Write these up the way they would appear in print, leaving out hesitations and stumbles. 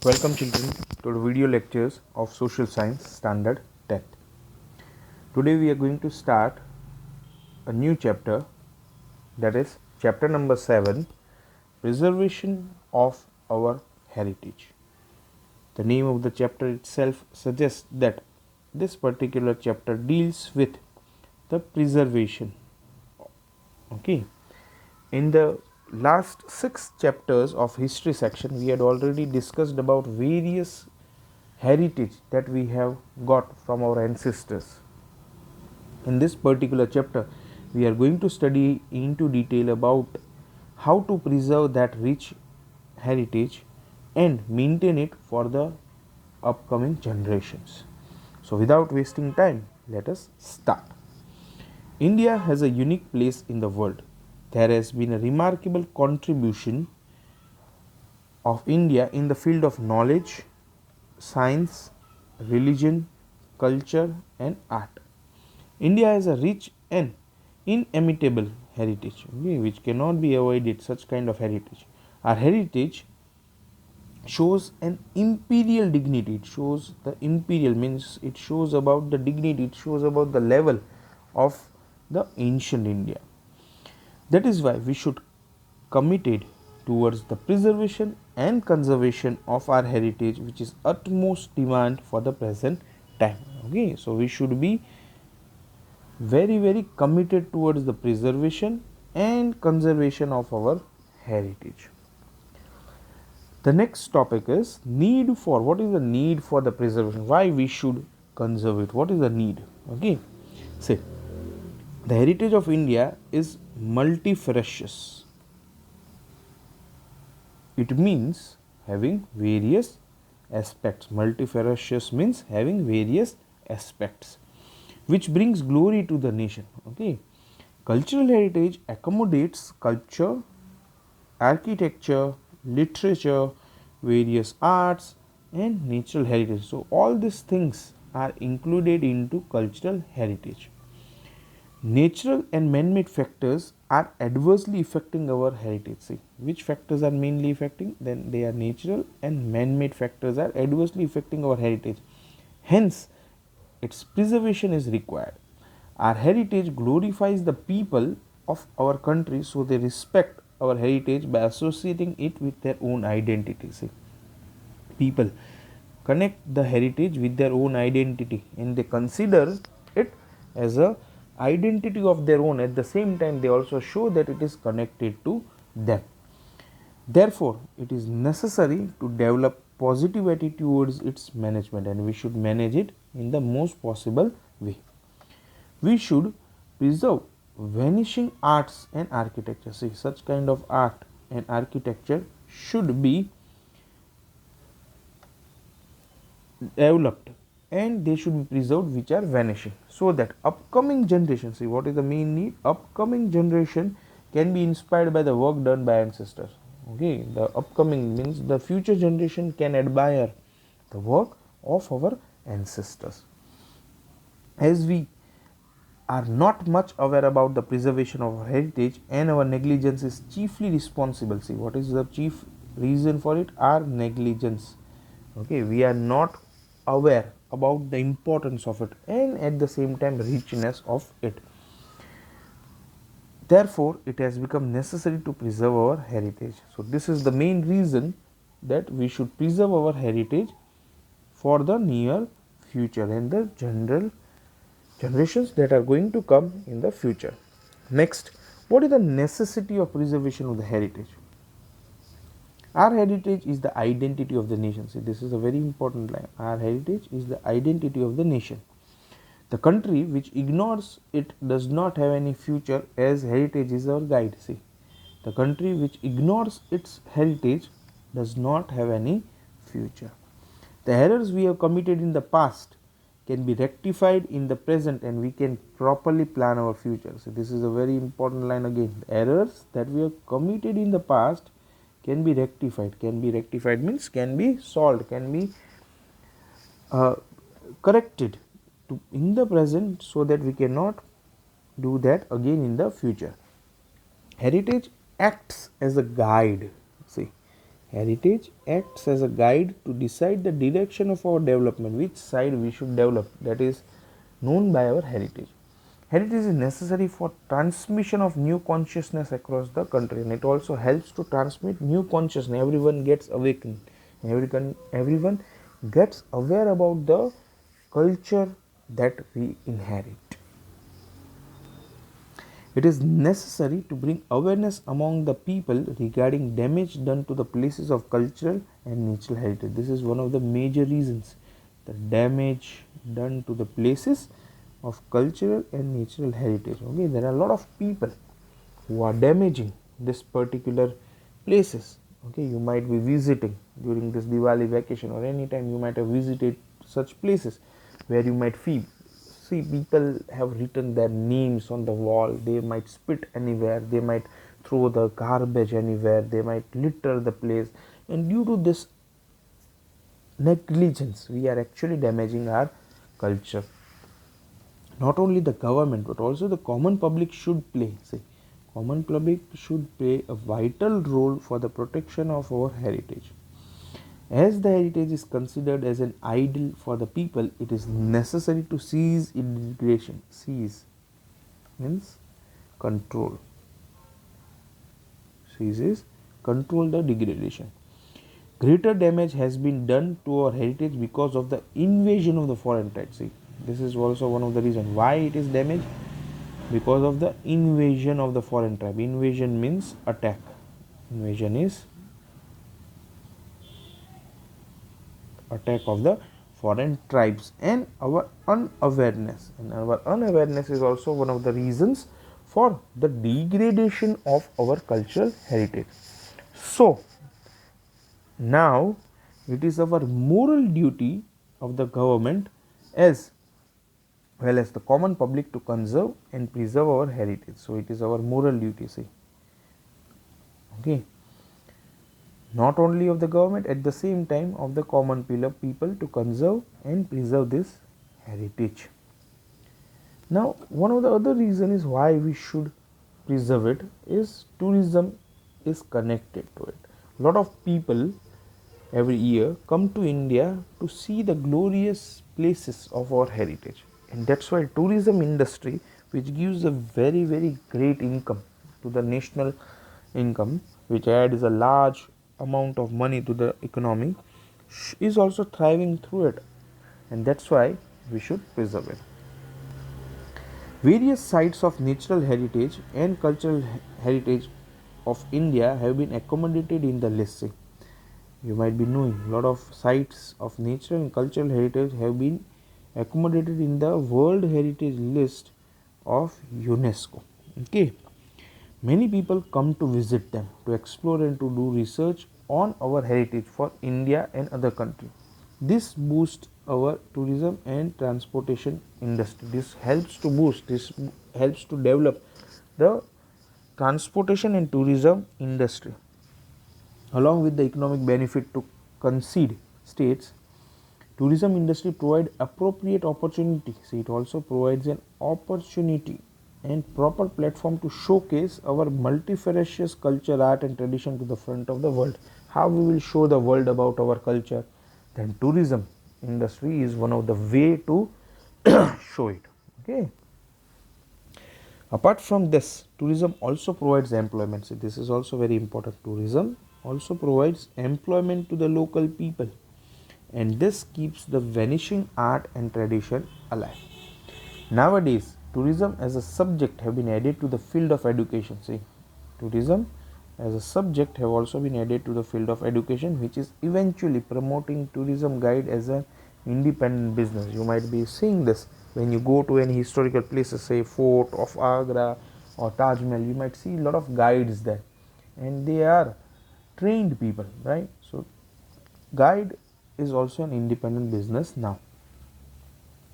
Welcome children to the video lectures of Social Science Standard 10th. Today we are going to start a new chapter, that is chapter number 7, Preservation of our Heritage. The name of the chapter itself suggests that this particular chapter deals with the preservation. Okay. In the last 6 chapters of history section, we had already discussed about various heritage that we have got from our ancestors. In this particular chapter, we are going to study into detail about how to preserve that rich heritage and maintain it for the upcoming generations. So without wasting time, let us start. India has a unique place in the world. There has been a remarkable contribution of India in the field of knowledge, science, religion, culture and art. India has a rich and inimitable heritage, which cannot be avoided, such kind of heritage. Our heritage shows an imperial dignity. It shows the imperial means it shows about the dignity, it shows about the level of the ancient India. That is why we should committed towards the preservation and conservation of our heritage, which is utmost demand for the present time. Okay, so we should be very committed towards the preservation and conservation of our heritage. The next topic is need for. What is the need for the preservation? Why we should conserve it? What is the need? Okay, say the heritage of India is multifarious. It means having various aspects. Multifarious means having various aspects, which brings glory to the nation. Okay, cultural heritage accommodates culture, architecture, literature, various arts and natural heritage. So all these things are included into cultural heritage. Natural and man-made factors are adversely affecting our heritage. See, which factors are mainly affecting? Then they are natural and man-made factors are adversely affecting our heritage. Hence, its preservation is required. Our heritage glorifies the people of our country, so they respect our heritage by associating it with their own identity. See, people connect the heritage with their own identity and they consider it as a identity of their own. At the same time, they also show that it is connected to them. Therefore, it is necessary to develop positive attitude towards its management, and we should manage it in the most possible way. We should preserve vanishing arts and architecture. See, such kind of art and architecture should be developed and they should be preserved which are vanishing, so that upcoming generation, see what is the main need, upcoming generation can be inspired by the work done by ancestors. Okay, the upcoming means the future generation can admire the work of our ancestors. As we are not much aware about the preservation of our heritage and our negligence is chiefly responsible. See, what is the chief reason for it? Our negligence. Okay, we are not aware about the importance of it and at the same time richness of it. Therefore, it has become necessary to preserve our heritage. So this is the main reason that we should preserve our heritage for the near future and the general generations that are going to come in the future. Next, what is the necessity of preservation of the heritage? Our heritage is the identity of the nation. See, this is a very important line. Our heritage is the identity of the nation. The country which ignores it does not have any future, as heritage is our guide. See, the country which ignores its heritage does not have any future. The errors we have committed in the past can be rectified in the present and we can properly plan our future. So this is a very important line again. The errors that we have committed in the past can be rectified. Can be rectified means can be solved, can be corrected in the present, so that we cannot do that again in the future. Heritage acts as a guide. See, Heritage acts as a guide to decide the direction of our development, which side we should develop, that is known by our heritage. Heritage is necessary for transmission of new consciousness across the country, and it also helps to transmit new consciousness. Everyone gets awakened, everyone gets aware about the culture that we inherit. It is necessary to bring awareness among the people regarding damage done to the places of cultural and natural heritage. This is one of the major reasons, the damage done to the places of cultural and natural heritage. Okay, there are a lot of people who are damaging this particular places. Okay, you might be visiting during this Diwali vacation, or any time you might have visited such places where you might feel, see, people have written their names on the wall. They might spit anywhere, they might throw the garbage anywhere, they might litter the place, and due to this negligence we are actually damaging our culture. Not only the government but also the common public should play, common public should play a vital role for the protection of our heritage. As the heritage is considered as an idol for the people, it is necessary to cease its degradation. Cease means control. Cease is control the degradation. Greater damage has been done to our heritage because of the invasion of the foreign tribes. See, this is also one of the reasons why it is damaged, because of the invasion of the foreign tribe. Invasion means attack. Invasion is attack of the foreign tribes, and our unawareness. And our unawareness is also one of the reasons for the degradation of our cultural heritage. So, now it is our moral duty of the government as well as the common public to conserve and preserve our heritage. So, it is our moral duty, okay, not only of the government, at the same time of the common people to conserve and preserve this heritage. Now, one of the other reasons is why we should preserve it is tourism is connected to it. A lot of people every year come to India to see the glorious places of our heritage, and that's why tourism industry, which gives a very great income to the national income, which adds a large amount of money to the economy, is also thriving through it, and that's why we should preserve it. Various sites of natural heritage and cultural heritage of India have been accommodated in the list. You might be knowing a lot of sites of natural and cultural heritage have been accommodated in the World Heritage List of UNESCO. Okay, many people come to visit them, to explore and to do research on our heritage for India and other countries. This boosts our tourism and transportation industry. This helps to boost, this helps to develop the transportation and tourism industry. Along with the economic benefit to concede states, tourism industry provide appropriate opportunity. See, it also provides an opportunity and proper platform to showcase our multifarious culture, art and tradition to the front of the world. How we will show the world about our culture? Then tourism industry is one of the way to show it. Okay. Apart from this, tourism also provides employment. See, this is also very important. Tourism also provides employment to the local people, and this keeps the vanishing art and tradition alive. Nowadays, tourism as a subject have been added to the field of education. See, tourism as a subject have also been added to the field of education, which is eventually promoting tourism guide as an independent business. You might be seeing this when you go to any historical places, say Fort of Agra or Taj Mahal. You might see a lot of guides there, and they are trained people, right? So, guide is also an independent business now.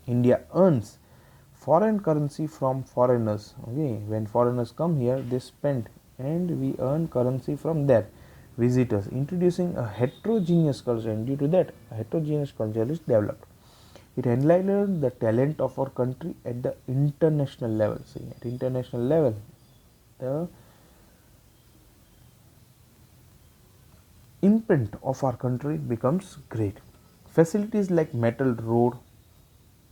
India earns foreign currency from foreigners. Okay, when foreigners come here, they spend, and we earn currency from their visitors, introducing a heterogeneous culture, and due to that, a heterogeneous culture is developed. It enlightens the talent of our country at the international level. See, at international level, the imprint of our country becomes great. Facilities like metal road,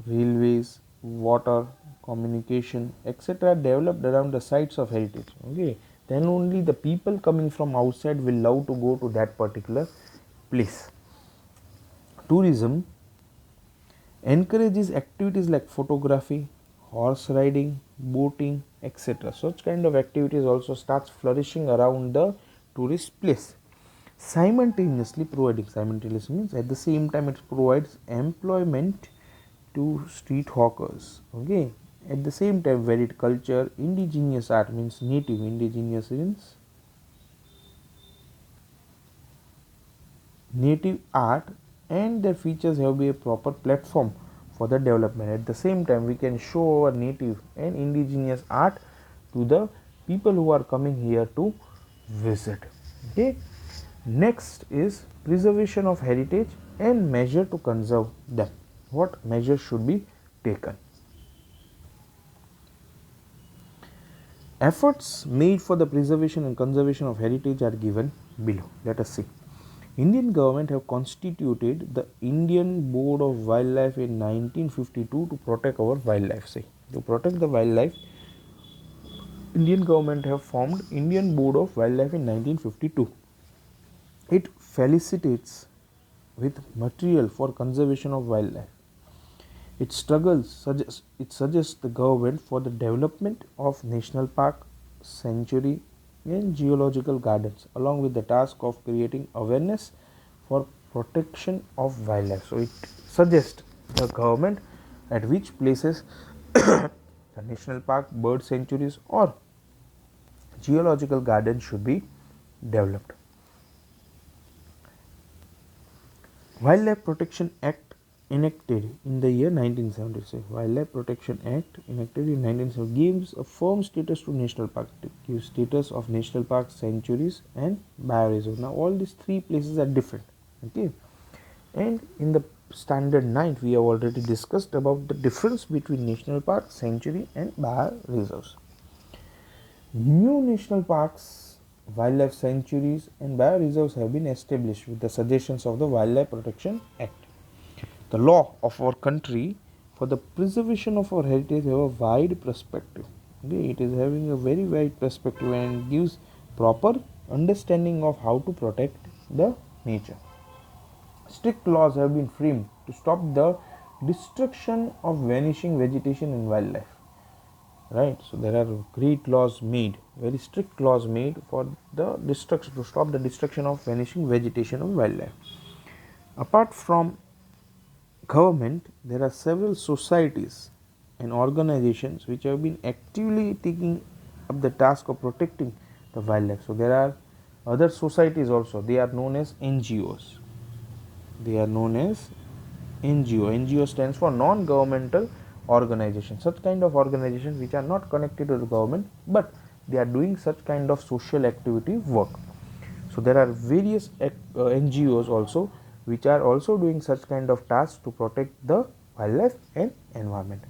railways, water, communication, etc. developed around the sites of heritage. Okay, then only the people coming from outside will love to go to that particular place. Tourism encourages activities like photography, horse riding, boating, etc. Such kind of activities also starts flourishing around the tourist place. Simultaneously means at the same time it provides employment to street hawkers. Okay, at the same time varied culture, indigenous art means native, indigenous means native art, and their features have be a proper platform for the development. At the same time we can show our native and indigenous art to the people who are coming here to visit. Okay, next is preservation of heritage and measure to conserve them. What measures should be taken? Efforts made for the preservation and conservation of heritage are given below. Let us see. Indian government have constituted the Indian Board of Wildlife in 1952 to protect our wildlife. See, to protect the wildlife, Indian government have formed Indian Board of Wildlife in 1952. It facilitates with material for conservation of wildlife. It suggests the government for the development of national park, sanctuary and geological gardens, along with the task of creating awareness for protection of wildlife. So it suggests the government at which places the national park, bird sanctuaries or geological gardens should be developed. Wildlife Protection Act enacted in the year 1976. Wildlife Protection Act enacted in 1970 gives a firm status to national park. It gives status of national parks, sanctuaries and bioreserves. Now all these three places are different. Okay, and in the standard 9 we have already discussed about the difference between national park, sanctuary and bioreserves. New national parks, wildlife sanctuaries and bioreserves have been established with the suggestions of the Wildlife Protection Act. The law of our country for the preservation of our heritage have a wide perspective. Okay, it is having a very wide perspective and gives proper understanding of how to protect the nature. Strict laws have been framed to stop the destruction of vanishing vegetation and wildlife. Right, so there are great laws made, very strict laws made for the destruction, to stop the destruction of vanishing vegetation and wildlife. Apart from government, there are several societies and organizations which have been actively taking up the task of protecting the wildlife. So there are other societies also. They are known as NGOs. They are known as NGO. NGO stands for non-governmental organization. Such kind of organizations which are not connected to the government, but they are doing such kind of social activity work. So there are various NGOs also which are also doing such kind of tasks to protect the wildlife and environment.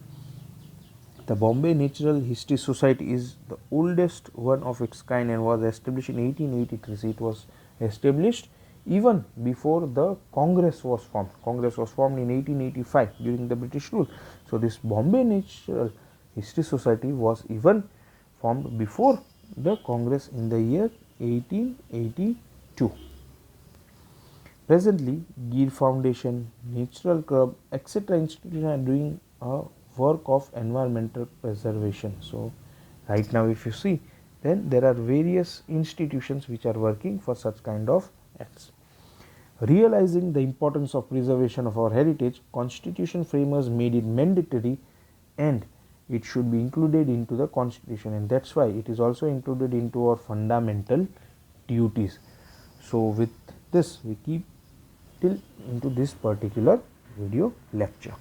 The Bombay Natural History Society is the oldest one of its kind and was established in 1883. So it was established even before the Congress was formed. Congress was formed in 1885 during the British rule. So this Bombay Natural History Society was even formed before the Congress in the year 1882. Presently, Gir Foundation, Natural Club, etc. institutions are doing a work of environmental preservation. So right now if you see, then there are various institutions which are working for such kind of acts. Realizing the importance of preservation of our heritage, constitution framers made it mandatory and it should be included into the constitution, and that's why it is also included into our fundamental duties. So with this we keep till into this particular video lecture.